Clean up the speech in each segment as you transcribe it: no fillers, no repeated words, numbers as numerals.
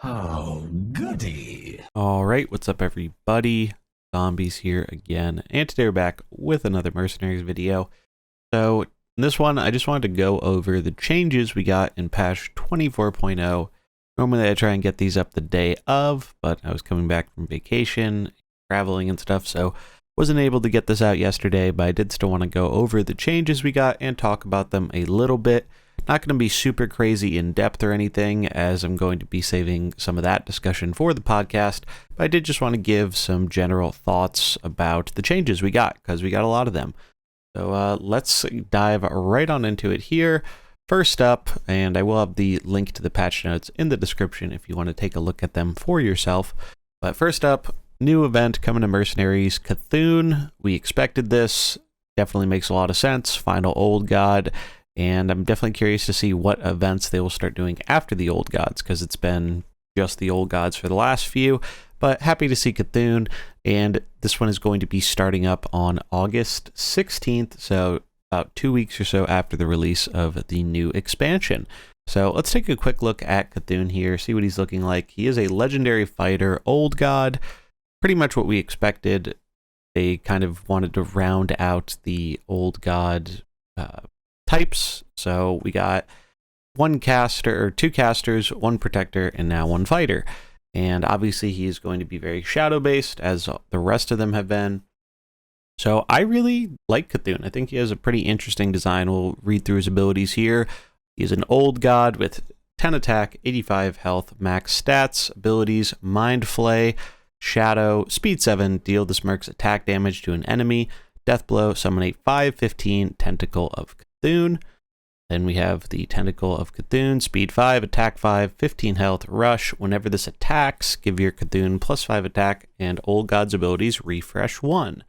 Oh, goody. All right, what's up, everybody? Zombies here again, and today we're back with another Mercenaries video. So in this one, I just wanted to go over the changes we got in patch 24.0. Normally I try and get these up the day of, but I was coming back from vacation, traveling and stuff, so wasn't able to get this out yesterday, but I did still want to go over the changes we got and talk about them a little bit. Not going to be super crazy in depth or anything, as I'm going to be saving some of that discussion for the podcast, but I did just want to give some general thoughts about the changes we got, because we got a lot of them. So let's dive right on into it here. First up, and I will have the link to the patch notes in the description if you want to take a look at them for yourself. But first up, new event coming to Mercenaries, Cthun. We expected this, definitely makes a lot of sense. Final Old God. And I'm definitely curious to see what events they will start doing after the Old Gods, because it's been just the Old Gods for the last few. But happy to see Cthun, and this one is going to be starting up on August 16th, so about 2 weeks or so after the release of the new expansion. So let's take a quick look at Cthun here, see what he's looking like. He is a legendary fighter, Old God, pretty much what we expected. They kind of wanted to round out the Old God types, so we got one caster, or two casters, one protector, and now one fighter. And obviously he is going to be very shadow based, as the rest of them have been. So I really like Cthun. I think he has a pretty interesting design. We'll read through his abilities here. He is an Old God with 10 attack, 85 health, max stats, abilities, Mind Flay, Shadow, Speed 7, deal this Merc's attack damage to an enemy, Death Blow, summon a 5/15 Tentacle of Cthun. Then we have the Tentacle of Cthun, Speed 5, Attack 5, 15 health, Rush. Whenever this attacks, give your Cthun +5 attack, and Old God's abilities refresh 1.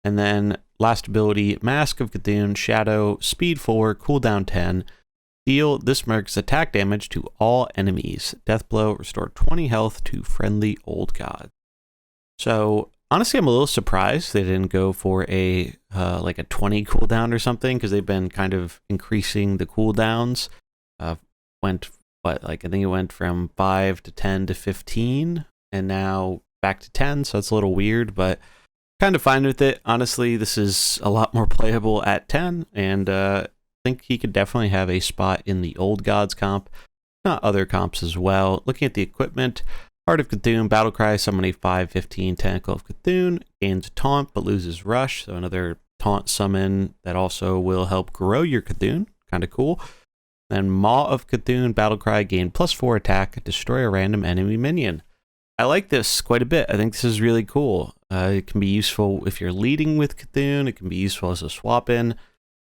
And then last ability, Mask of Cthun, Shadow, Speed 4, cooldown 10. Deal this Merc's attack damage to all enemies. Death Blow, restore 20 health to friendly Old God. So honestly, I'm a little surprised they didn't go for a like a 20 cooldown or something, because they've been kind of increasing the cooldowns. Went what, like, I think it went from 5 to 10 to 15, and now back to 10. So it's a little weird, but kind of fine with it. Honestly, this is a lot more playable at 10, and I think he could definitely have a spot in the Old Gods comp, not other comps as well. Looking at the equipment, Heart of Cthun, Battlecry, summon a 5/15 Tentacle of Cthun, gains Taunt but loses Rush, so another taunt summon that also will help grow your Cthun, kind of cool. Then Maw of Cthun, Battlecry, gain +4 attack, destroy a random enemy minion. I like this quite a bit. I think this is really cool. It can be useful if you're leading with Cthun, it can be useful as a swap-in.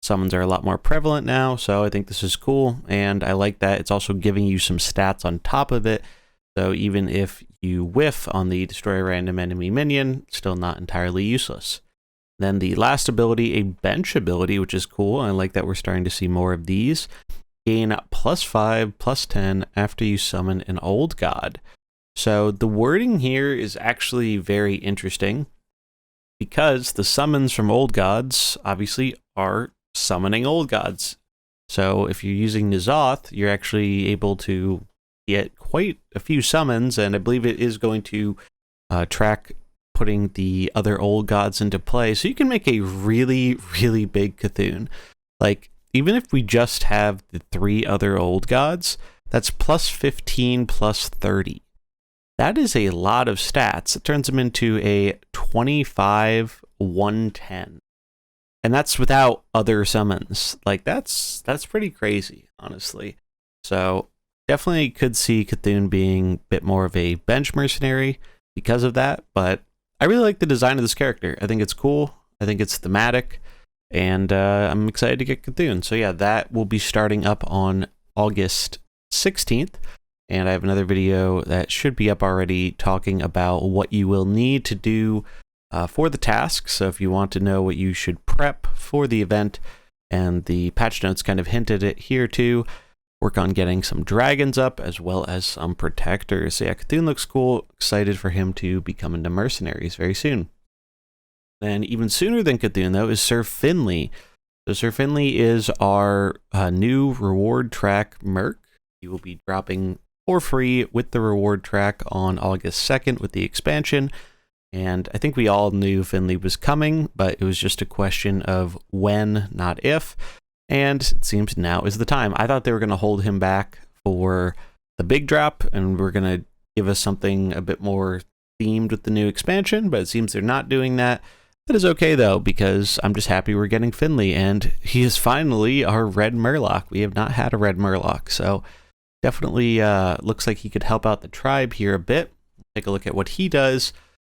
Summons are a lot more prevalent now, so I think this is cool, and I like that it's also giving you some stats on top of it. So even if you whiff on the destroy a random enemy minion, still not entirely useless. Then the last ability, a bench ability, which is cool. I like that we're starting to see more of these. Gain +5, +10 after you summon an Old God. So the wording here is actually very interesting, because the summons from Old Gods obviously are summoning Old Gods. So if you're using N'Zoth, you're actually able to get quite a few summons, and I believe it is going to track putting the other Old Gods into play, so you can make a really, really big Cthun. Like, even if we just have the 3 other Old Gods, that's +15 +30. That is a lot of stats. It turns them into a 25 110, and that's without other summons. Like, that's pretty crazy, honestly. So definitely could see Cthun being a bit more of a bench mercenary because of that, but I really like the design of this character. I think it's cool, I think it's thematic, and I'm excited to get Cthun. So yeah, that will be starting up on August 16th, and I have another video that should be up already talking about what you will need to do for the task. So if you want to know what you should prep for the event, and the patch notes kind of hinted it here too, work on getting some dragons up as well as some protectors. So yeah, Cthun looks cool. Excited for him to be coming to Mercenaries very soon. Then even sooner than Cthun, though, is Sir Finley. So Sir Finley is our new reward track Merc. He will be dropping for free with the reward track on August 2nd with the expansion. And I think we all knew Finley was coming, but it was just a question of when, not if. And it seems now is the time. I thought they were going to hold him back for the big drop, and we're going to give us something a bit more themed with the new expansion, but it seems they're not doing that. That is okay, though, because I'm just happy we're getting Finley, and he is finally our red Murloc. We have not had a red Murloc, so definitely looks like he could help out the tribe here a bit. Take a look at what he does.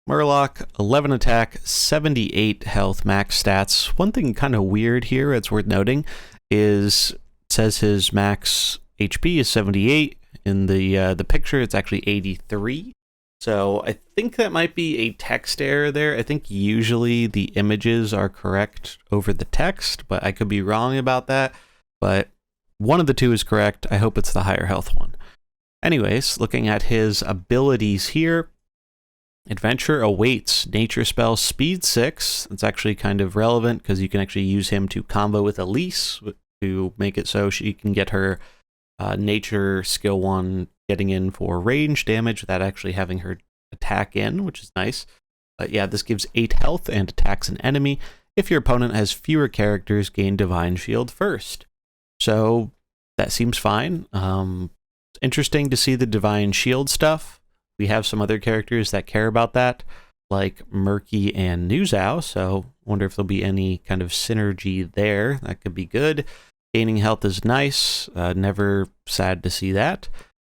Murloc, 11 attack, 78 health max stats. One thing kind of weird here that's worth noting is it says his max HP is 78. In the picture, it's actually 83. So I think that might be a text error there. I think usually the images are correct over the text, but I could be wrong about that. But one of the two is correct. I hope it's the higher health one. Anyways, looking at his abilities here. Adventure awaits. Nature spell speed 6. It's actually kind of relevant because you can actually use him to combo with Elise to make it so she can get her nature skill 1 getting in for range damage without actually having her attack in, which is nice. But yeah, this gives 8 health and attacks an enemy. If your opponent has fewer characters, gain Divine Shield first. So that seems fine. Interesting to see the Divine Shield stuff. We have some other characters that care about that, like Murky and Newzow, so wonder if there'll be any kind of synergy there. That could be good. Gaining health is nice. Never sad to see that.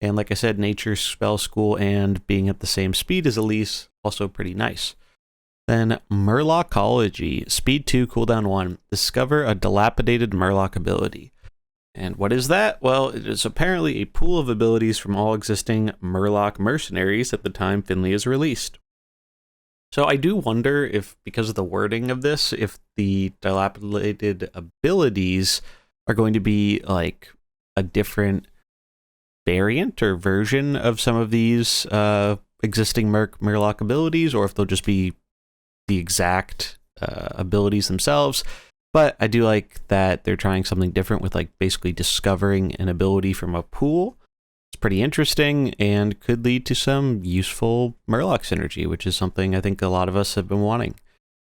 And like I said, Nature Spell School and being at the same speed as Elise, also pretty nice. Then Murlocology, speed 2, cooldown 1. Discover a dilapidated Murloc ability. And what is that? Well, it is apparently a pool of abilities from all existing Murloc mercenaries at the time Finley is released. So I do wonder if, because of the wording of this, if the dilapidated abilities are going to be like a different variant or version of some of these existing Murloc abilities, or if they'll just be the exact abilities themselves. But I do like that they're trying something different with like basically discovering an ability from a pool. It's pretty interesting and could lead to some useful Murloc synergy, which is something I think a lot of us have been wanting.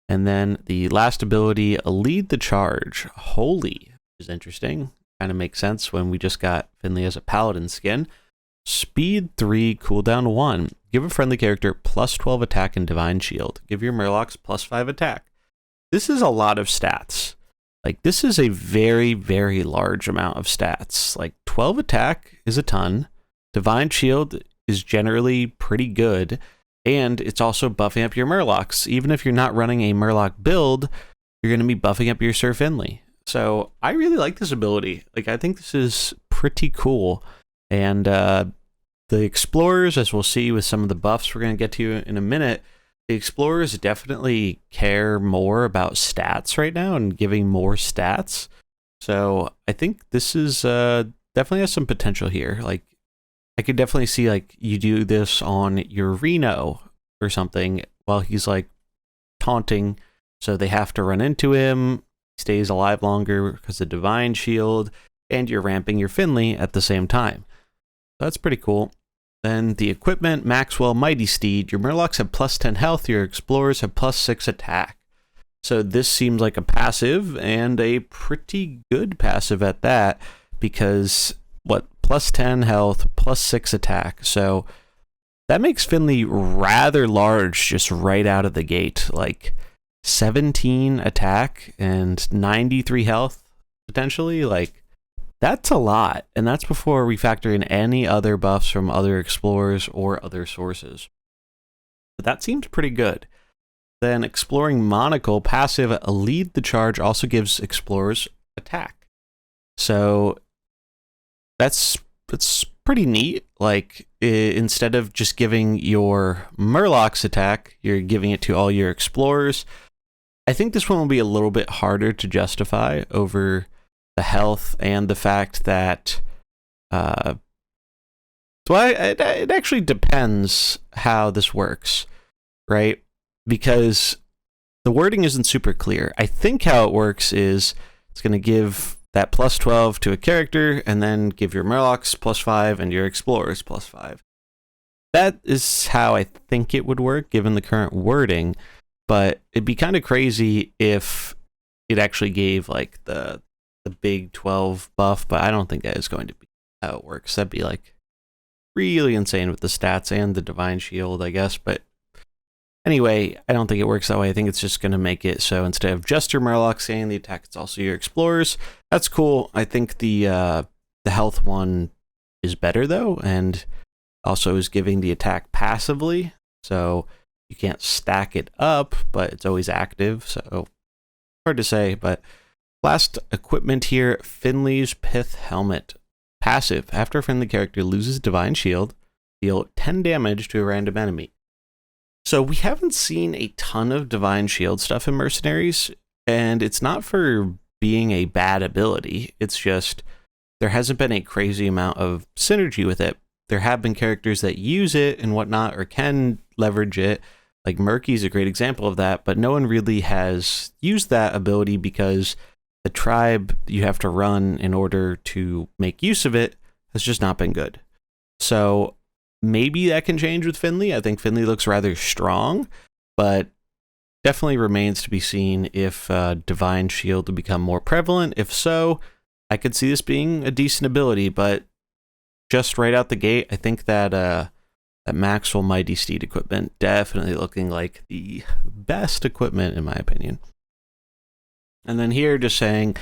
And then the last ability, Lead the Charge. Holy is interesting. Kind of makes sense when we just got Finley as a paladin skin. Speed 3, cooldown 1. Give a friendly character plus 12 attack and Divine Shield. Give your Murlocs plus 5 attack. This is a lot of stats. Like, this is a very, very large amount of stats. Like, 12 attack is a ton. Divine Shield is generally pretty good. And it's also buffing up your Murlocs. Even if you're not running a Murloc build, you're going to be buffing up your Sir Finley. So I really like this ability. Like, I think this is pretty cool. And the Explorers, as we'll see with some of the buffs we're going to get to in a minute, the Explorers definitely care more about stats right now and giving more stats. So I think this is definitely has some potential here. Like, I could definitely see like you do this on your Reno or something while he's like taunting, so they have to run into him. He stays alive longer because of Divine Shield, and you're ramping your Finley at the same time. That's pretty cool. Then the equipment, Maxwell Mighty Steed. Your Murlocs have plus 10 health, your Explorers have plus 6 attack. So this seems like a passive, and a pretty good passive at that, because, what, plus 10 health, plus 6 attack. So that makes Finley rather large just right out of the gate. Like 17 attack and 93 health, potentially. Like, that's a lot, and that's before we factor in any other buffs from other Explorers or other sources. But that seems pretty good. Then Exploring Monocle, passive Lead the Charge, also gives Explorers attack. So that's pretty neat. Like, instead of just giving your Murlocs attack, you're giving it to all your Explorers. I think this one will be a little bit harder to justify over the health and the fact that it actually depends how this works, right? Because the wording isn't super clear. I think how it works is it's going to give that plus 12 to a character, and then give your Murlocs plus 5 and your Explorers plus 5. That is how I think it would work, given the current wording, but it'd be kind of crazy if it actually gave like the big 12 buff, but I don't think that is going to be how it works. That'd be like really insane with the stats and the Divine Shield, I guess, but anyway, I don't think it works that way. I think it's just going to make it so instead of just your Murlocs getting the attack, it's also your Explorers. That's cool. I think the health one is better though, and also is giving the attack passively, so you can't stack it up, but it's always active, so hard to say. But last equipment here, Finley's Pith Helmet. Passive. After a friendly character loses Divine Shield, deal 10 damage to a random enemy. So we haven't seen a ton of Divine Shield stuff in Mercenaries, and it's not for being a bad ability. It's just there hasn't been a crazy amount of synergy with it. There have been characters that use it and whatnot, or can leverage it. Like Murky's a great example of that, but no one really has used that ability because the tribe you have to run in order to make use of it has just not been good. So maybe that can change with Finley. I think Finley looks rather strong, but definitely remains to be seen if Divine Shield will become more prevalent. If so, I could see this being a decent ability, but just right out the gate, I think that that Maxwell Mighty Steed equipment definitely looking like the best equipment in my opinion. And then here, just saying,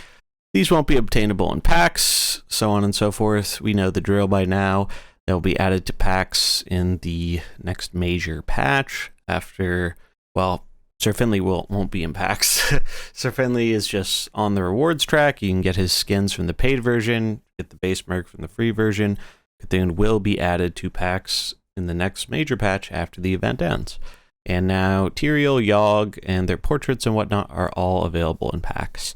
these won't be obtainable in packs, so on and so forth. We know the drill by now. They'll be added to packs in the next major patch after, well, Sir Finley won't be in packs. Sir Finley is just on the rewards track. You can get his skins from the paid version, get the base Merc from the free version. Cthun will be added to packs in the next major patch after the event ends. And now Tyrael, Yogg, and their portraits and whatnot are all available in packs.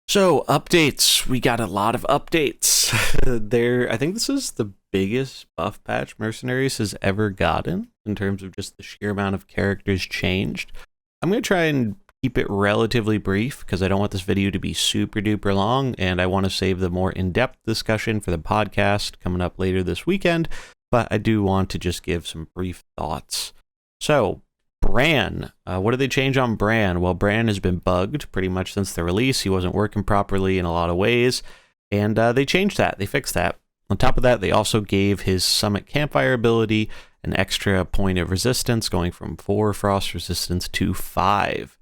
So, updates. We got a lot of updates. I think this is the biggest buff patch Mercenaries has ever gotten in terms of just the sheer amount of characters changed. I'm going to try and keep it relatively brief because I don't want this video to be super duper long, and I want to save the more in-depth discussion for the podcast coming up later this weekend, but I do want to just give some brief thoughts. So, Bran. What did they change on Bran? Well, Bran has been bugged pretty much since the release. He wasn't working properly in a lot of ways, and they changed that. They fixed that. On top of that, they also gave his Summit Campfire ability an extra point of resistance, going from 4 frost resistance to 5.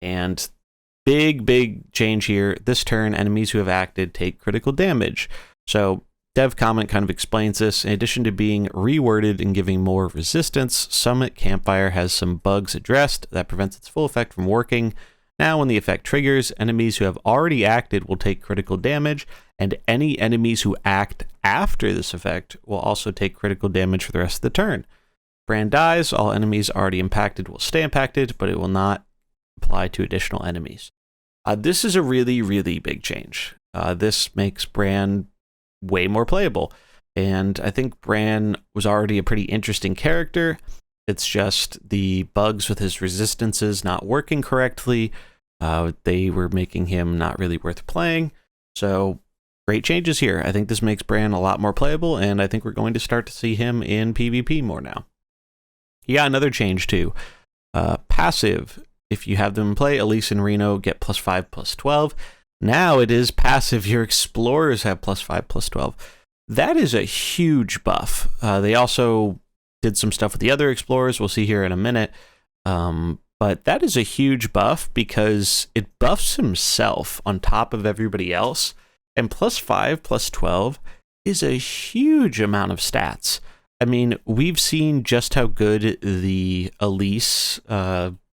And big change here. This turn, enemies who have acted take critical damage. So dev comment kind of explains this. In addition to being reworded and giving more resistance, Summit Campfire has some bugs addressed that prevents its full effect from working. Now when the effect triggers, enemies who have already acted will take critical damage, and any enemies who act after this effect will also take critical damage for the rest of the turn. Bran dies, all enemies already impacted will stay impacted, but it will not apply to additional enemies. This is a really big change. This makes Bran way more playable, and I think Bran was already a pretty interesting character. It's just the bugs with his resistances not working correctly. They were making him not really worth playing. So great changes here. I think this makes Bran a lot more playable, and I think we're going to start to see him in PvP more now. Yeah, another change too. Passive. If you have them in play, Elise and Reno get +5/+12. Now it is passive. Your Explorers have +5/+12. That is a huge buff. They also did some stuff with the other Explorers. We'll see here in a minute. But that is a huge buff because it buffs himself on top of everybody else. And +5/+12 is a huge amount of stats. I mean, we've seen just how good the Elise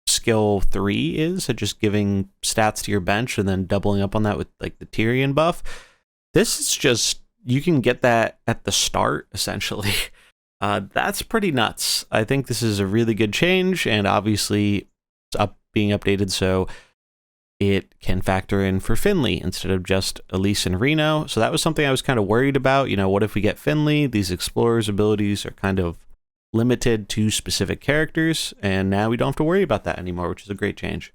skill 3 is at just giving stats to your bench and then doubling up on that with like the Tyrion buff. This is just, you can get that at the start essentially. That's pretty nuts. I think this is a really good change, and obviously it's being updated so it can factor in for Finley instead of just Elise and Reno. So that was something I was kind of worried about. You know, what if we get Finley? These Explorers abilities are kind of limited to specific characters, and now we don't have to worry about that anymore, which is a great change.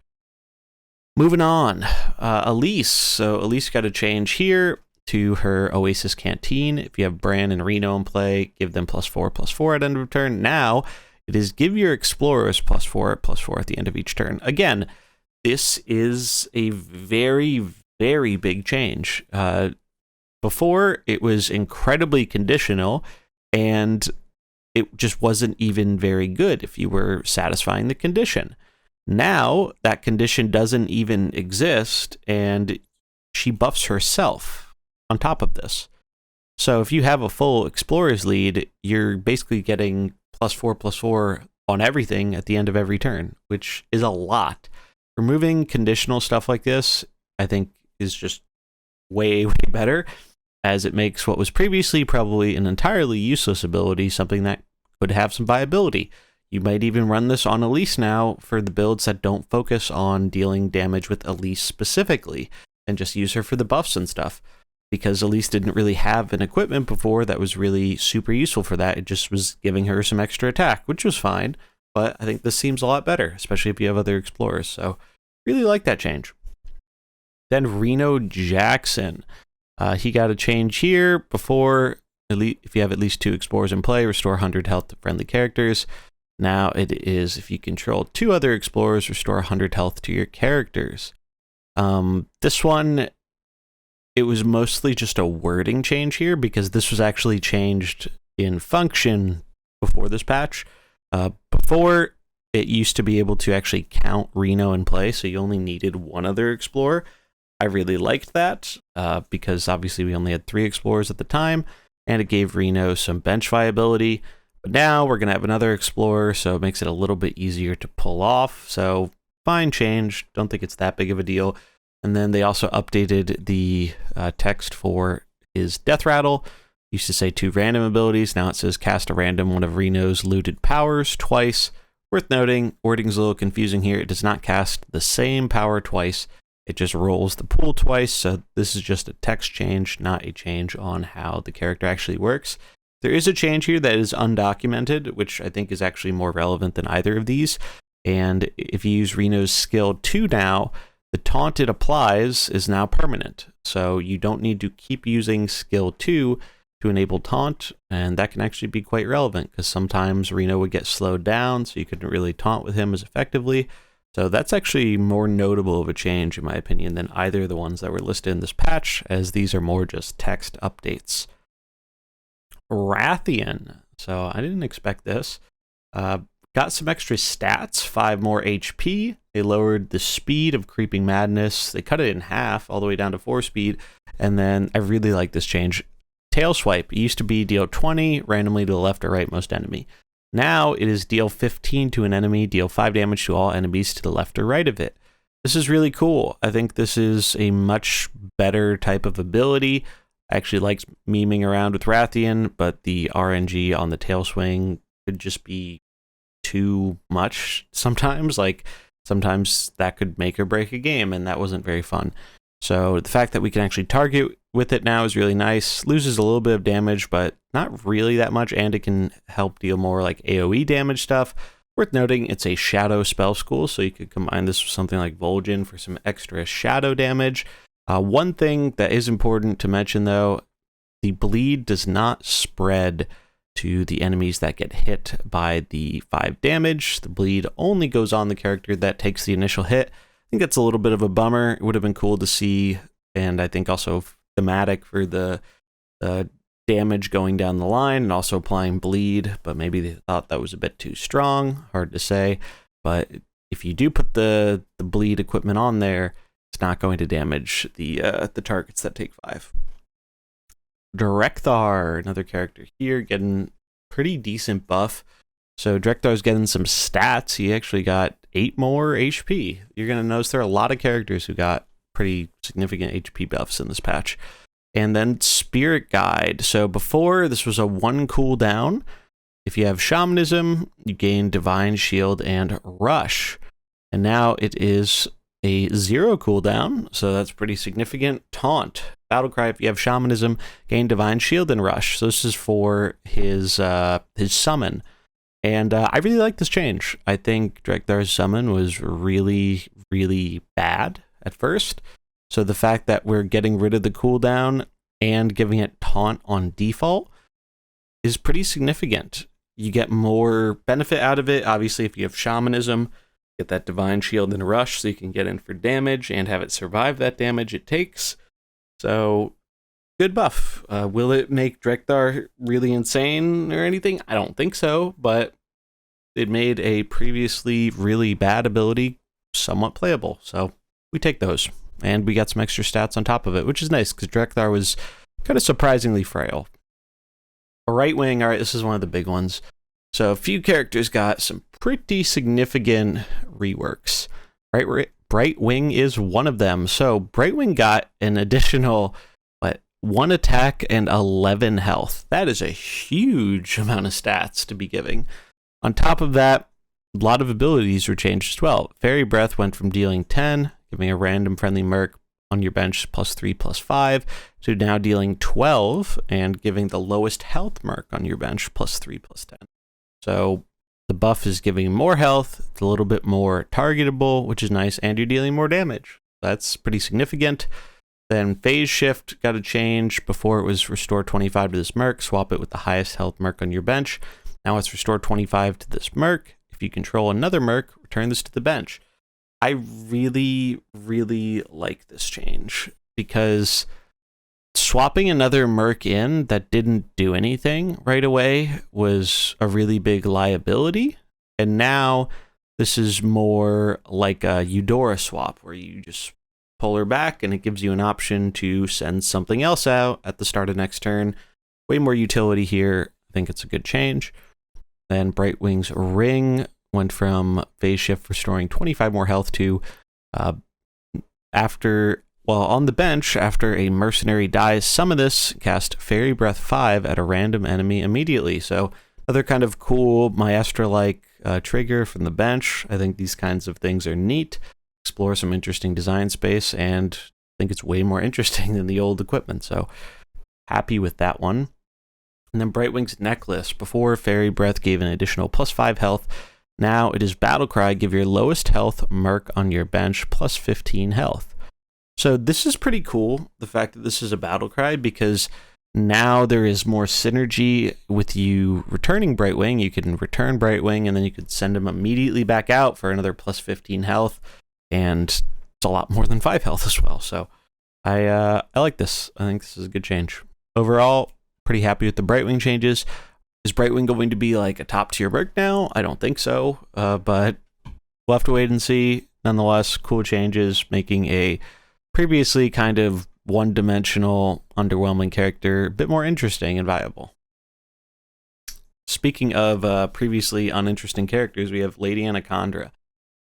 Moving on, Elise. So Elise got a change here to her Oasis Canteen. If you have Bran and Reno in play, give them +4/+4 at end of turn. Now it is give your explorers +4/+4 at the end of each turn. Again, this is a very, very big change. Before, it was incredibly conditional, and it just wasn't even very good if you were satisfying the condition. Now, that condition doesn't even exist, and she buffs herself on top of this. So if you have a full Explorer's lead, you're basically getting +4/+4 on everything at the end of every turn, which is a lot. Removing conditional stuff like this, I think, is just way, way better, as it makes what was previously probably an entirely useless ability something that could have some viability. You might even run this on Elise now for the builds that don't focus on dealing damage with Elise specifically, and just use her for the buffs and stuff. Because Elise didn't really have an equipment before that was really super useful for that. It just was giving her some extra attack, which was fine. But I think this seems a lot better, especially if you have other explorers. So really like that change. Then Reno Jackson. He got a change here. Before, if you have at least 2 explorers in play, restore 100 health to friendly characters. Now it is, if you control 2 other explorers, restore 100 health to your characters. This one, it was mostly just a wording change here, because this was actually changed in function before this patch. Before, it used to be able to actually count Reno in play, so you only needed 1 other explorer. I really liked that, because obviously we only had 3 explorers at the time, and it gave Reno some bench viability. But now we're going to have another explorer, so it makes it a little bit easier to pull off. So fine change. Don't think it's that big of a deal. And then they also updated the text for his Death Rattle. Used to say 2 random abilities. Now it says cast a random one of Reno's looted powers twice. Worth noting, wording's a little confusing here. It does not cast the same power twice. It just rolls the pool twice. So this is just a text change, not a change on how the character actually works. There is a change here that is undocumented, which I think is actually more relevant than either of these. And if you use Reno's skill 2 now, the taunt it applies is now permanent. So you don't need to keep using skill 2 to enable taunt, and that can actually be quite relevant, because sometimes Reno would get slowed down, so you couldn't really taunt with him as effectively. So that's actually more notable of a change, in my opinion, than either of the ones that were listed in this patch, as these are more just text updates. Wrathion. So I didn't expect this. Got some extra stats, 5 more HP. They lowered the speed of Creeping Madness. They cut it in half, all the way down to 4 speed. And then I really like this change. Tail Swipe. It used to be deal 20 randomly to the left or right most enemy. Now it is deal 15 to an enemy, deal 5 damage to all enemies to the left or right of it. This is really cool. I think this is a much better type of ability. I actually like memeing around with Wrathion, but the RNG on the tail swing could just be too much sometimes. Like, sometimes that could make or break a game, and that wasn't very fun. So the fact that we can actually target with it now is really nice. Loses a little bit of damage, but not really that much, and it can help deal more like AoE damage stuff. Worth noting, it's a shadow spell school, so you could combine this with something like Vol'jin for some extra shadow damage. One thing that is important to mention, though, the bleed does not spread to the enemies that get hit by the 5 damage. The bleed only goes on the character that takes the initial hit. I think that's a little bit of a bummer. It would have been cool to see, and I think also thematic for the damage going down the line and also applying bleed, but maybe they thought that was a bit too strong. Hard to say. But if you do put the bleed equipment on there, it's not going to damage the targets that take 5. Drekthar, another character here, getting pretty decent buff. So Drekthar's getting some stats. He actually got 8 more HP. You're going to notice there are a lot of characters who got pretty significant HP buffs in this patch. And then Spirit Guide. So before, this was a 1 cooldown. If you have Shamanism, you gain Divine Shield and Rush. And now it is a 0 cooldown, so that's pretty significant. Taunt. Battlecry, if you have Shamanism, gain Divine Shield and Rush. So this is for his summon. And I really like this change. I think Drek'Thar's summon was really, really bad at first. So the fact that we're getting rid of the cooldown and giving it taunt on default is pretty significant. You get more benefit out of it. Obviously, if you have shamanism, get that divine shield and rush so you can get in for damage and have it survive that damage it takes. So good buff. Will it make Drek'Thar really insane or anything? I don't think so, but it made a previously really bad ability somewhat playable. So we take those. And we got some extra stats on top of it, which is nice because Drek'Thar was kind of surprisingly frail. Brightwing, all right, this is one of the big ones. So a few characters got some pretty significant reworks. Brightwing is one of them. So Brightwing got an additional, 1 attack and 11 health. That is a huge amount of stats to be giving. On top of that, a lot of abilities were changed as well. Fairy Breath went from dealing 10, giving a random friendly Merc on your bench +3/+5, to now dealing 12 and giving the lowest health Merc on your bench +3/+10. So the buff is giving more health, it's a little bit more targetable, which is nice, and you're dealing more damage. That's pretty significant. Then Phase Shift got a change. Before it was restore 25 to this Merc, swap it with the highest health Merc on your bench. Now it's restore 25 to this Merc. If you control another Merc, return this to the bench. I really, really like this change because swapping another Merc in that didn't do anything right away was a really big liability. And now this is more like a Eudora swap where you just pull her back and it gives you an option to send something else out at the start of next turn. Way more utility here. I think it's a good change. Then Brightwing's Ring went from Phase Shift restoring 25 more health to on the bench, after a mercenary dies, summon this, cast Fairy Breath 5 at a random enemy immediately. So another kind of cool Maestra-like trigger from the bench. I think these kinds of things are neat. Explore some interesting design space, and I think it's way more interesting than the old equipment. So happy with that one. And then Brightwing's Necklace. Before, Fairy Breath gave an additional +5 health. Now it is Battle Cry. Give your lowest health Merc on your bench +15 health. So this is pretty cool, the fact that this is a Battle Cry, because now there is more synergy with you returning Brightwing. You can return Brightwing, and then you could send him immediately back out for another +15 health, and it's a lot more than 5 health as well. So I like this. I think this is a good change. Overall, pretty happy with the Brightwing changes. Is Brightwing going to be like a top tier Merc now? I don't think so, but we'll have to wait and see. Nonetheless, cool changes, making a previously kind of one-dimensional, underwhelming character a bit more interesting and viable. Speaking of previously uninteresting characters, we have Lady Anaconda.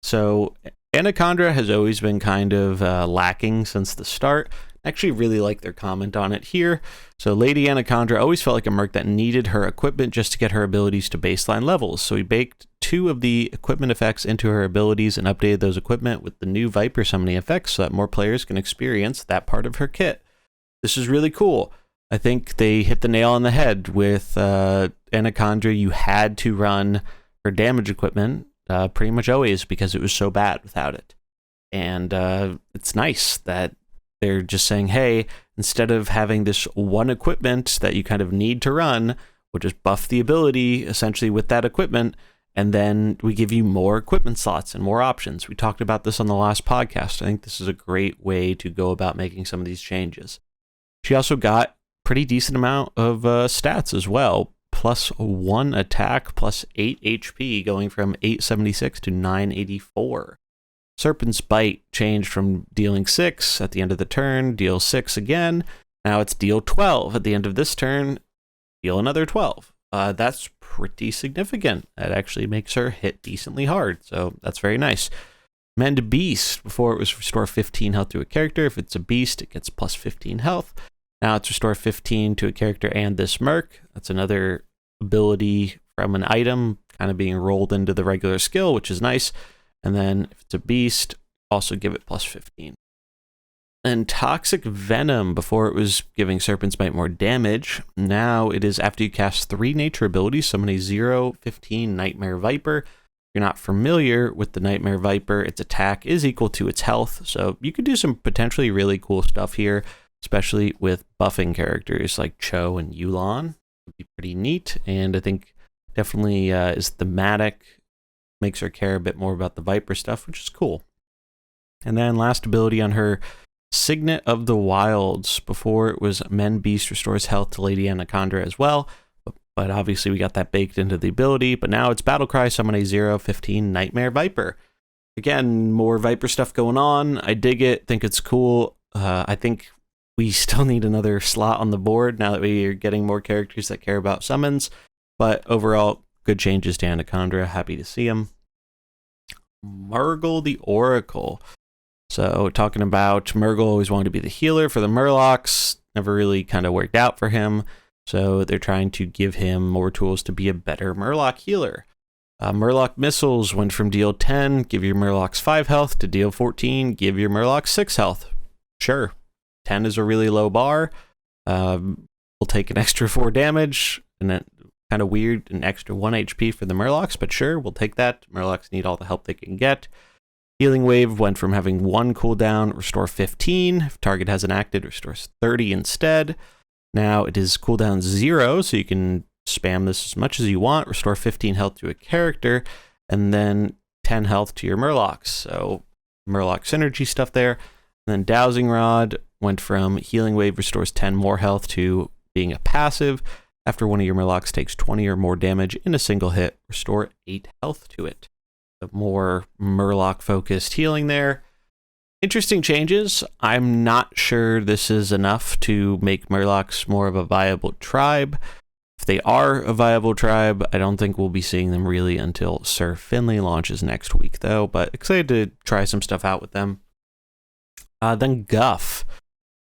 So Anaconda has always been kind of lacking since the start. I actually really like their comment on it here. So Lady Anaconda always felt like a Merc that needed her equipment just to get her abilities to baseline levels. So we baked 2 of the equipment effects into her abilities and updated those equipment with the new Viper summoning effects so that more players can experience that part of her kit. This is really cool. I think they hit the nail on the head with Anaconda. You had to run her damage equipment pretty much always because it was so bad without it. And it's nice that they're just saying, hey, instead of having this one equipment that you kind of need to run, we'll just buff the ability essentially with that equipment, and then we give you more equipment slots and more options. We talked about this on the last podcast. I think this is a great way to go about making some of these changes. She also got pretty decent amount of stats as well. +1 attack, +8 HP, going from 876 to 984. Serpent's Bite changed from dealing 6 at the end of the turn, deal 6 again. Now it's deal 12 at the end of this turn, deal another 12. That's pretty significant. That actually makes her hit decently hard, so that's very nice. Mend Beast. Before it was restore 15 health to a character. If it's a beast, it gets +15 health. Now it's restore 15 to a character and this Merc. That's another ability from an item kind of being rolled into the regular skill, which is nice. And then if it's a beast, also give it +15. And Toxic Venom, before it was giving Serpent's Bite more damage. Now it is after you cast 3 nature abilities, summon a 0/15 Nightmare Viper. If you're not familiar with the Nightmare Viper, its attack is equal to its health. So you could do some potentially really cool stuff here, especially with buffing characters like Cho and Yulon. It would be pretty neat, and I think definitely is thematic, makes her care a bit more about the Viper stuff, which is cool. And then last ability on her, Signet of the Wilds. Before it was Men Beast restores health to Lady Anaconda as well, but obviously we got that baked into the ability. But now it's Battlecry, summon a 0/15 Nightmare Viper. Again, more Viper stuff going on. I dig it, think it's cool. I think we still need another slot on the board now that we are getting more characters that care about summons. But overall, good changes to Anaconda. Happy to see them. Murgle the Oracle. So talking about Murgle always wanted to be the healer for the Murlocs, never really kind of worked out for him. So they're trying to give him more tools to be a better Murloc healer. Murloc Missiles went from deal 10, give your Murlocs 5 health, to deal 14, give your Murlocs 6 health. Sure, 10 is a really low bar. We'll take an extra 4 damage, and then kind of weird, an extra 1 HP for the Murlocs, but sure, we'll take that. Murlocs need all the help they can get. Healing Wave went from having 1 cooldown, restore 15. If target hasn't acted, restores 30 instead. Now it is cooldown 0, so you can spam this as much as you want. Restore 15 health to a character, and then 10 health to your Murlocs. So Murloc synergy stuff there. And then Dowsing Rod went from Healing Wave restores 10 more health to being a passive. After one of your Murlocs takes 20 or more damage in a single hit, restore 8 health to it. More Murloc-focused healing there. Interesting changes. I'm not sure this is enough to make Murlocs more of a viable tribe. If they are a viable tribe, I don't think we'll be seeing them really until Sir Finley launches next week, though. But excited to try some stuff out with them. Then Guff.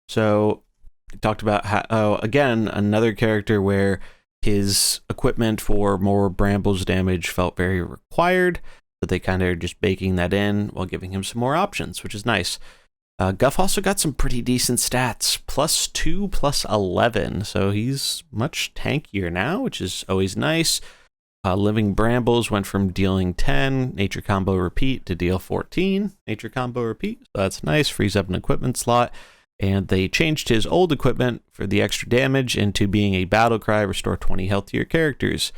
So we talked about how, again, another character where his equipment for more Brambles damage felt very required. So they kind of are just baking that in while giving him some more options, which is nice. Guff also got some pretty decent stats, +2, +11. So he's much tankier now, which is always nice. Living Brambles went from dealing 10, nature combo repeat, to deal 14, nature combo repeat. So that's nice, frees up an equipment slot. And they changed his old equipment for the extra damage into being a battle cry, restore 20 health to your characters.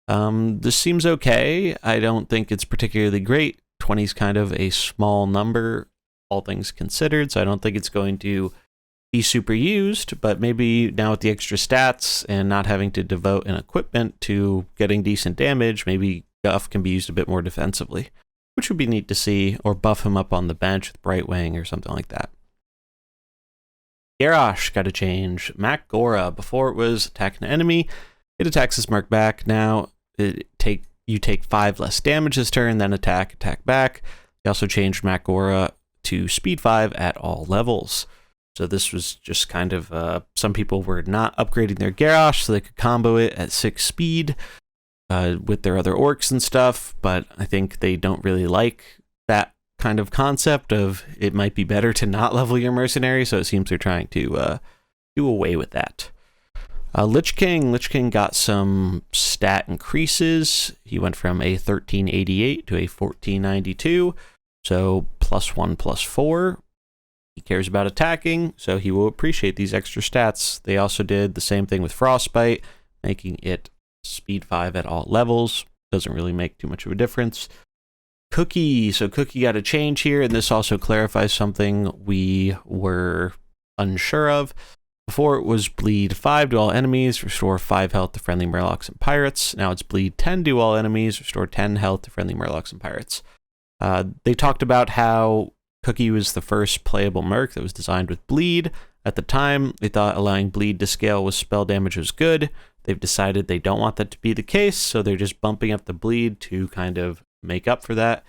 This seems okay. I don't think it's particularly great. 20 is kind of a small number, all things considered, so I don't think it's going to be super used, but maybe now with the extra stats and not having to devote an equipment to getting decent damage, maybe Guff can be used a bit more defensively, which would be neat to see, or buff him up on the bench with Brightwing or something like that. Garrosh got a change. Mac Gora, before it was attack an enemy, it attacks this Merc back. Now you take 5 less damage this turn, then attack back. They also changed Mac Gora to speed 5 at all levels. So this was just kind of, some people were not upgrading their Garrosh so they could combo it at 6 speed with their other orcs and stuff, but I think they don't really like that kind of concept of it might be better to not level your mercenary, so it seems they're trying to do away with that. Lich King got some stat increases. He went from a 1388 to a 1492, so +1, +4. He cares about attacking, so he will appreciate these extra stats. They also did the same thing with Frostbite, making it speed 5 at all levels. Doesn't really make too much of a difference. Cookie. So Cookie got a change here, and this also clarifies something we were unsure of. Before it was bleed 5 to all enemies, restore 5 health to friendly Murlocs and Pirates. Now it's bleed 10 to all enemies, restore 10 health to friendly Murlocs and Pirates. They talked about how Cookie was the first playable Merc that was designed with bleed. At the time, they thought allowing bleed to scale with spell damage was good. They've decided they don't want that to be the case, so they're just bumping up the bleed to kind of make up for that.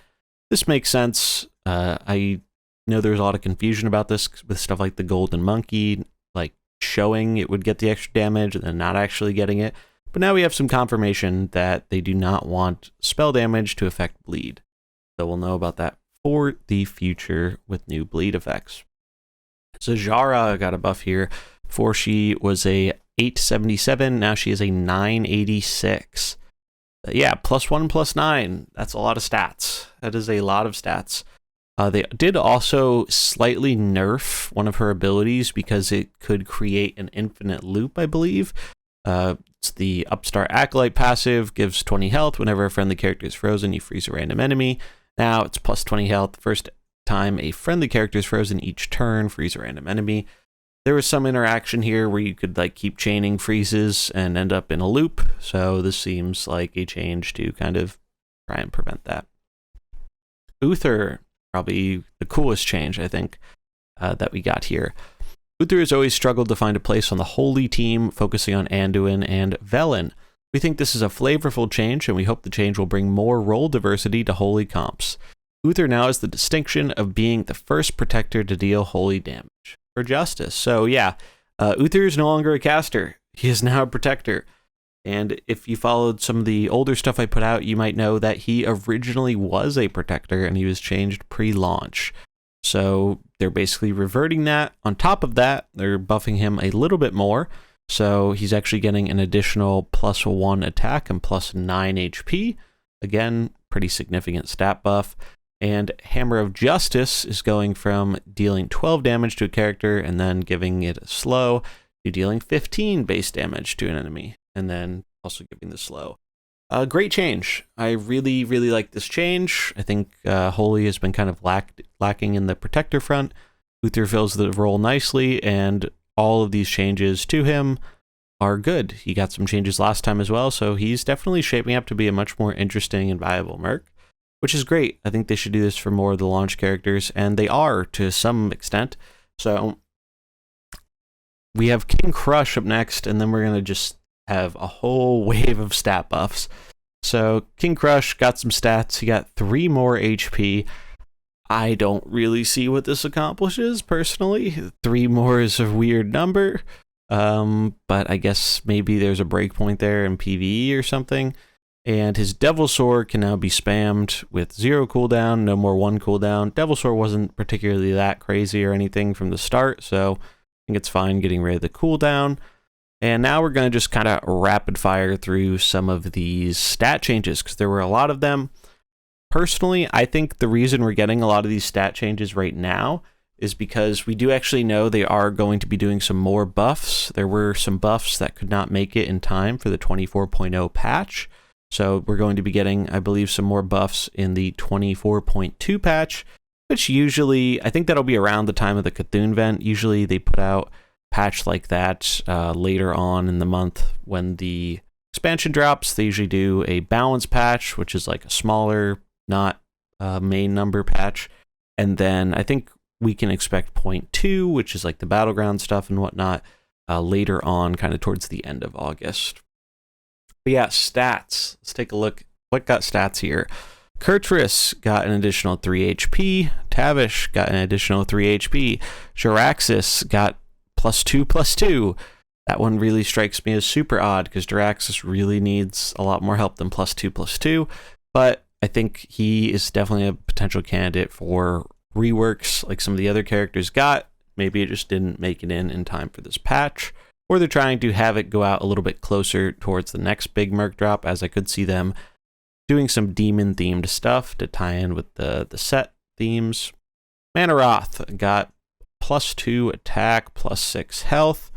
This makes sense. I know there's a lot of confusion about this with stuff like the Golden Monkey, like showing it would get the extra damage and then not actually getting it. But now we have some confirmation that they do not want spell damage to affect bleed. So we'll know about that for the future with new bleed effects. So Zara got a buff here. Before she was a 877, now she is a 986. Yeah, +1, +9. That's a lot of stats. That is a lot of stats. They did also slightly nerf one of her abilities because it could create an infinite loop, I believe. It's the Upstart Acolyte passive, gives 20 health. Whenever a friendly character is frozen, you freeze a random enemy. Now it's +20 health. First time a friendly character is frozen each turn, freeze a random enemy. There was some interaction here where you could like keep chaining freezes and end up in a loop. So this seems like a change to kind of try and prevent that. Uther, probably the coolest change, I think, that we got here. Uther has always struggled to find a place on the Holy team, focusing on Anduin and Velen. We think this is a flavorful change, and we hope the change will bring more role diversity to Holy comps. Uther now has the distinction of being the first protector to deal Holy damage for justice. So yeah, Uther is no longer a caster. He is now a protector. And if you followed some of the older stuff I put out, you might know that he originally was a protector and he was changed pre-launch. So they're basically reverting that. On top of that, they're buffing him a little bit more. So he's actually getting an additional +1 attack and +9 HP. Again, pretty significant stat buff. And Hammer of Justice is going from dealing 12 damage to a character and then giving it a slow to dealing 15 base damage to an enemy. And then also giving the slow. Great change. I really, really like this change. I think Holy has been kind of lacking in the protector front. Uther fills the role nicely, and all of these changes to him are good. He got some changes last time as well, so he's definitely shaping up to be a much more interesting and viable Merc, which is great. I think they should do this for more of the launch characters, and they are to some extent. So we have King Crush up next, and then we're going to just have a whole wave of stat buffs. So King Crush got some stats. He got 3 more HP. I don't really see what this accomplishes personally. 3 more is a weird number, but I guess maybe there's a breakpoint there in PvE or something. And his Devil Sword can now be spammed with 0 cooldown, no more 1 cooldown. Devil Sword wasn't particularly that crazy or anything from the start, so I think it's fine getting rid of the cooldown. And now we're going to just kind of rapid fire through some of these stat changes because there were a lot of them. Personally, I think the reason we're getting a lot of these stat changes right now is because we do actually know they are going to be doing some more buffs. There were some buffs that could not make it in time for the 24.0 patch. So we're going to be getting, I believe, some more buffs in the 24.2 patch, which usually, I think that'll be around the time of the Cthun event. Usually they put out patch like that later on in the month when the expansion drops. They usually do a balance patch, which is like a smaller, not main number patch. And then I think we can expect 0.2, which is like the battleground stuff and whatnot, later on, kind of towards the end of August. But yeah, stats. Let's take a look. What got stats here? Kurtris got an additional 3 HP. Tavish got an additional 3 HP. Jaraxxus got +2/+2. That one really strikes me as super odd because Jaraxxus really needs a lot more help than +2/+2. But I think he is definitely a potential candidate for reworks like some of the other characters got. Maybe it just didn't make it in time for this patch. Or they're trying to have it go out a little bit closer towards the next big Merc drop, as I could see them doing some demon-themed stuff to tie in with the set themes. Manaroth got +2 attack, +6 health.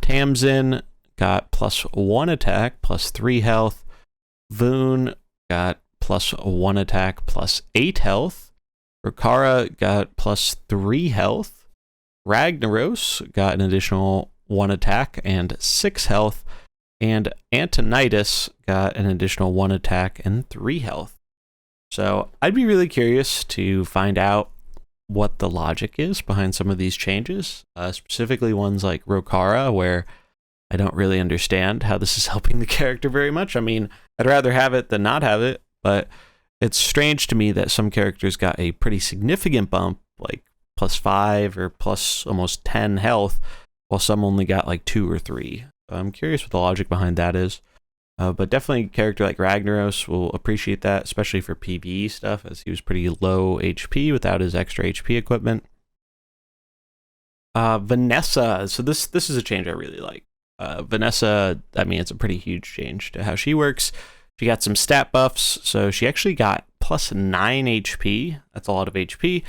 Tamsin got +1 attack, +3 health. Voon got +1 attack, +8 health. Rukara got +3 health. Ragnaros got an additional 1 attack and 6 health. And Antonidas got an additional 1 attack and 3 health. So I'd be really curious to find out what the logic is behind some of these changes, specifically ones like Rokara, where I don't really understand how this is helping the character very much. I mean, I'd rather have it than not have it, but it's strange to me that some characters got a pretty significant bump, like +5 or almost 10 health, while some only got like 2 or 3. I'm curious what the logic behind that is. But definitely a character like Ragnaros will appreciate that, especially for PvE stuff, as he was pretty low HP without his extra HP equipment. Vanessa. So this is a change I really like. Vanessa, I mean, it's a pretty huge change to how she works. She got some stat buffs, so she actually got plus 9 HP. That's a lot of HP.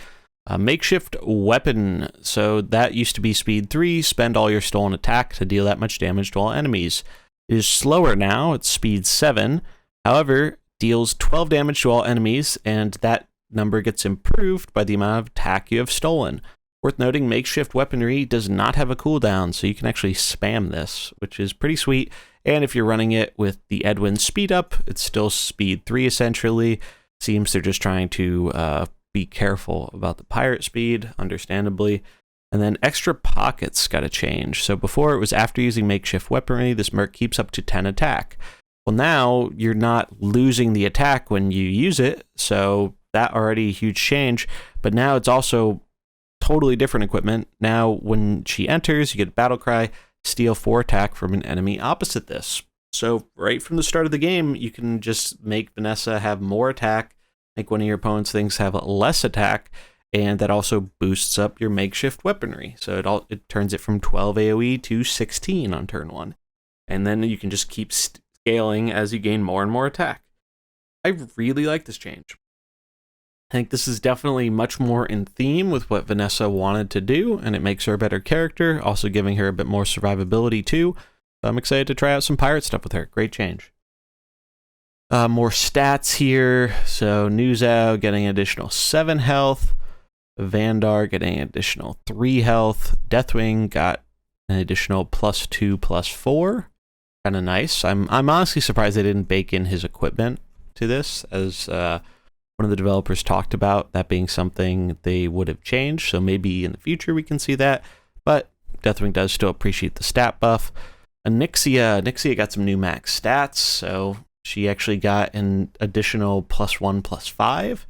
Makeshift weapon. So that used to be speed 3. Spend all your stolen attack to deal that much damage to all enemies. It is slower now. It's speed 7. However, deals 12 damage to all enemies, and that number gets improved by the amount of attack you have stolen. Worth noting, makeshift weaponry does not have a cooldown, so you can actually spam this, which is pretty sweet. And if you're running it with the Edwin speed up, it's still speed 3 essentially. Seems they're just trying to be careful about the pirate speed, understandably. And then extra pockets got to change. So before it was after using makeshift weaponry, this Merc keeps up to 10 attack. Well, now you're not losing the attack when you use it, so that already a huge change. But now it's also totally different equipment. Now when she enters, you get battle cry, steal 4 attack from an enemy opposite this. So right from the start of the game, you can just make Vanessa have more attack, make one of your opponent's things have less attack, and that also boosts up your makeshift weaponry. So it turns it from 12 AoE to 16 on turn 1. And then you can just keep scaling as you gain more and more attack. I really like this change. I think this is definitely much more in theme with what Vanessa wanted to do, and it makes her a better character, also giving her a bit more survivability too. So I'm excited to try out some pirate stuff with her. Great change. More stats here. So Nuzao getting an additional 7 health. Vandar getting an additional 3 health. Deathwing got an additional +2, +4. Kind of nice. I'm honestly surprised they didn't bake in his equipment to this, as one of the developers talked about that being something they would have changed. So maybe in the future we can see that. But Deathwing does still appreciate the stat buff. Nixia got some new max stats, so she actually got an additional +1, +5.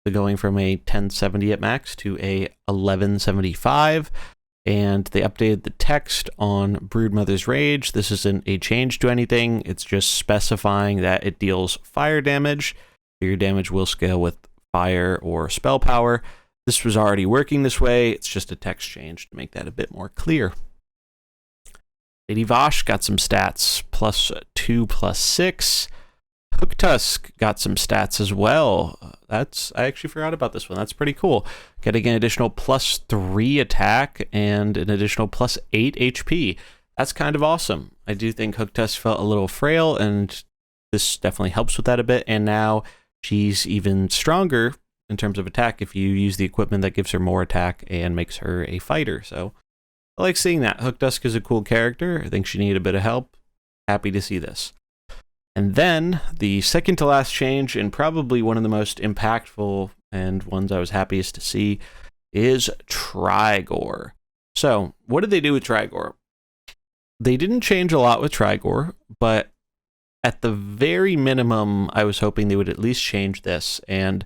So going from a 1070 at max to a 1175. And they updated the text on Broodmother's Rage. This isn't a change to anything. It's just specifying that it deals fire damage. Your damage will scale with fire or spell power. This was already working this way. It's just a text change to make that a bit more clear. Lady Vosh got some stats, +2, +6. Hooktusk got some stats as well. I actually forgot about this one. That's pretty cool. Getting an additional +3 attack and an additional +8 HP. That's kind of awesome. I do think Hooktusk felt a little frail, and this definitely helps with that a bit. And now she's even stronger in terms of attack if you use the equipment that gives her more attack and makes her a fighter. So I like seeing that. Hooktusk is a cool character. I think she needed a bit of help. Happy to see this. And then the second to last change, and probably one of the most impactful and ones I was happiest to see, is Trigor. So what did they do with Trigor? They didn't change a lot with Trigor, but at the very minimum, I was hoping they would at least change this. And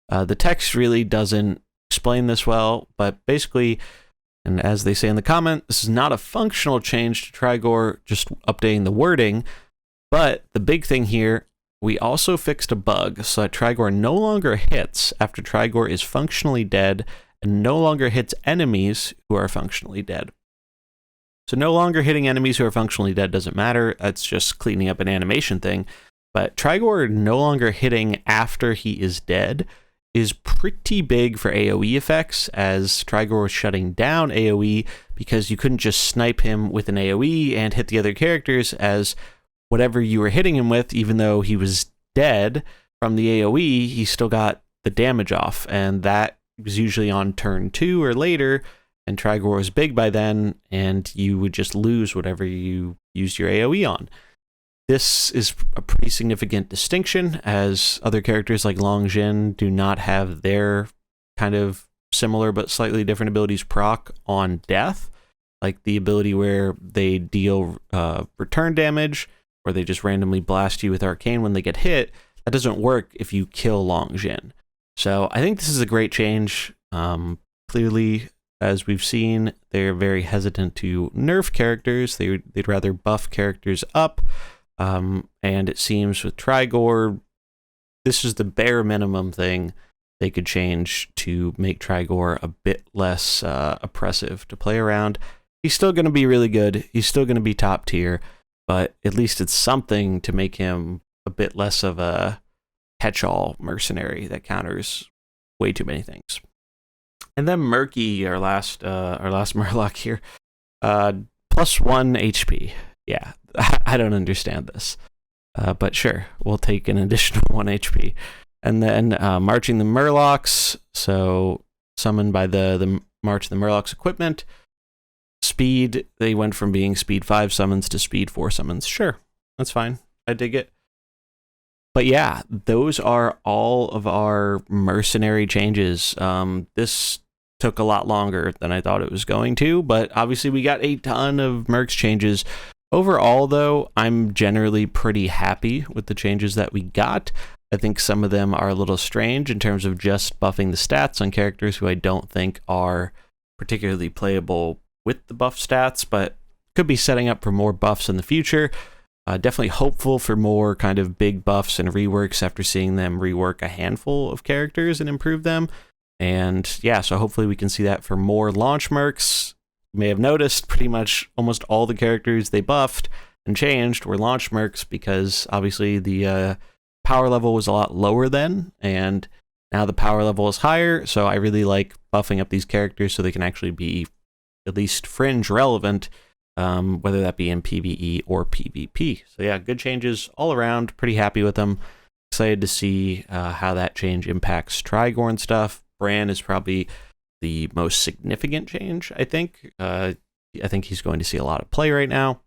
the text really doesn't explain this well, but basically, and as they say in the comment, this is not a functional change to Trigor, just updating the wording. But the big thing here, we also fixed a bug so that Trigor no longer hits after Trigor is functionally dead, and no longer hits enemies who are functionally dead. So no longer hitting enemies who are functionally dead doesn't matter. That's just cleaning up an animation thing. But Trigor no longer hitting after he is dead is pretty big for AoE effects, as Trigor was shutting down AoE because you couldn't just snipe him with an AoE and hit the other characters, as whatever you were hitting him with, even though he was dead from the AoE, he still got the damage off, and that was usually on turn 2 or later, and Trigor was big by then, and you would just lose whatever you used your AoE on. This is a pretty significant distinction, as other characters like Long Jin do not have their kind of similar but slightly different abilities proc on death, like the ability where they deal return damage, or they just randomly blast you with Arcane when they get hit. That doesn't work if you kill Long Jin. So I think this is a great change. Clearly, as we've seen, they're very hesitant to nerf characters. They'd rather buff characters up. And it seems with Trigor, this is the bare minimum thing they could change to make Trigor a bit less oppressive to play around. He's still going to be really good. He's still going to be top tier, but at least it's something to make him a bit less of a catch-all mercenary that counters way too many things. And then Murky, our last Murloc here, +1 HP. Yeah, I don't understand this, but sure, we'll take an additional 1 HP. And then Marching the Murlocs, so summoned by the March of the Murlocs equipment. Speed, they went from being speed 5 summons to speed 4 summons. Sure, that's fine. I dig it. But yeah, those are all of our mercenary changes. This took a lot longer than I thought it was going to, but obviously we got a ton of Mercs changes. Overall, though, I'm generally pretty happy with the changes that we got. I think some of them are a little strange in terms of just buffing the stats on characters who I don't think are particularly playable with the buff stats, but could be setting up for more buffs in the future. Definitely hopeful for more kind of big buffs and reworks after seeing them rework a handful of characters and improve them. And yeah, so hopefully we can see that for more launch Mercs. You may have noticed pretty much almost all the characters they buffed and changed were launch Mercs because obviously the power level was a lot lower then, and now the power level is higher, so I really like buffing up these characters so they can actually be at least fringe relevant, whether that be in PvE or PvP. So yeah, good changes all around, pretty happy with them. Excited to see how that change impacts Trigor and stuff. Bran is probably the most significant change, I think. I think he's going to see a lot of play right now.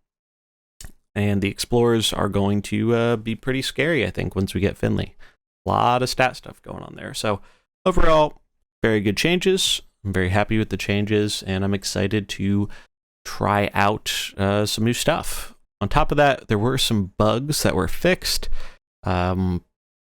And the Explorers are going to be pretty scary, I think, once we get Finley. A lot of stat stuff going on there. So overall, very good changes. I'm very happy with the changes, and I'm excited to try out some new stuff. On top of that, there were some bugs that were fixed.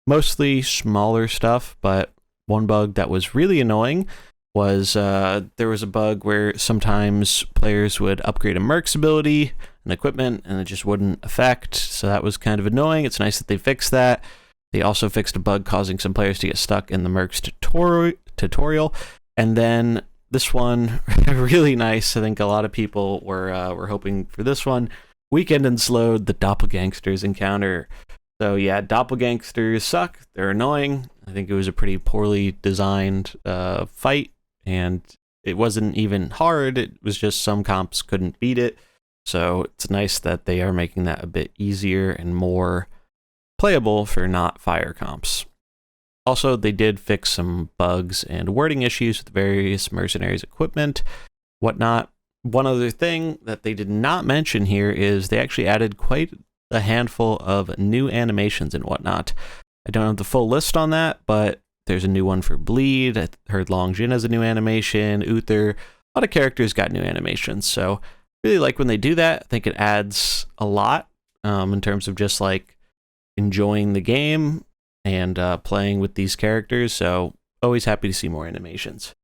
Mostly smaller stuff, but one bug that was really annoying was there was a bug where sometimes players would upgrade a Merc's ability and equipment and it just wouldn't affect, so that was kind of annoying. It's nice that they fixed that. They also fixed a bug causing some players to get stuck in the Merc's tutorial. And then this one, really nice. I think a lot of people were hoping for this one. Weakened and slowed the doppelgangsters encounter. So yeah, doppelgangsters suck. They're annoying. I think it was a pretty poorly designed fight, and it wasn't even hard. It was just some comps couldn't beat it. So it's nice that they are making that a bit easier and more playable for not fire comps. Also, they did fix some bugs and wording issues with various mercenaries equipment, whatnot. One other thing that they did not mention here is they actually added quite a handful of new animations and whatnot. I don't have the full list on that, but there's a new one for Bleed. I heard Long Jin has a new animation. Uther, a lot of characters got new animations. So really like when they do that. I think it adds a lot in terms of just like enjoying the game and playing with these characters. So always happy to see more animations.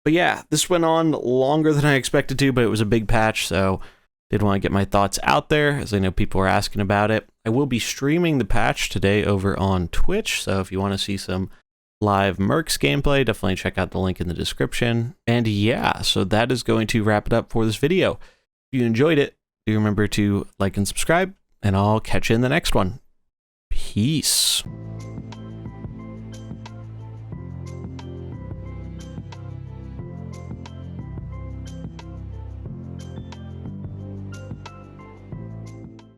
But yeah, this went on longer than I expected to, but it was a big patch, so did want to get my thoughts out there, as I know people were asking about it. I will be streaming the patch today over on Twitch, so if you want to see some live Mercs gameplay, definitely check out the link in the description. And yeah, so that is going to wrap it up for this video. If you enjoyed it, do remember to like and subscribe, and I'll catch you in the next one. Peace.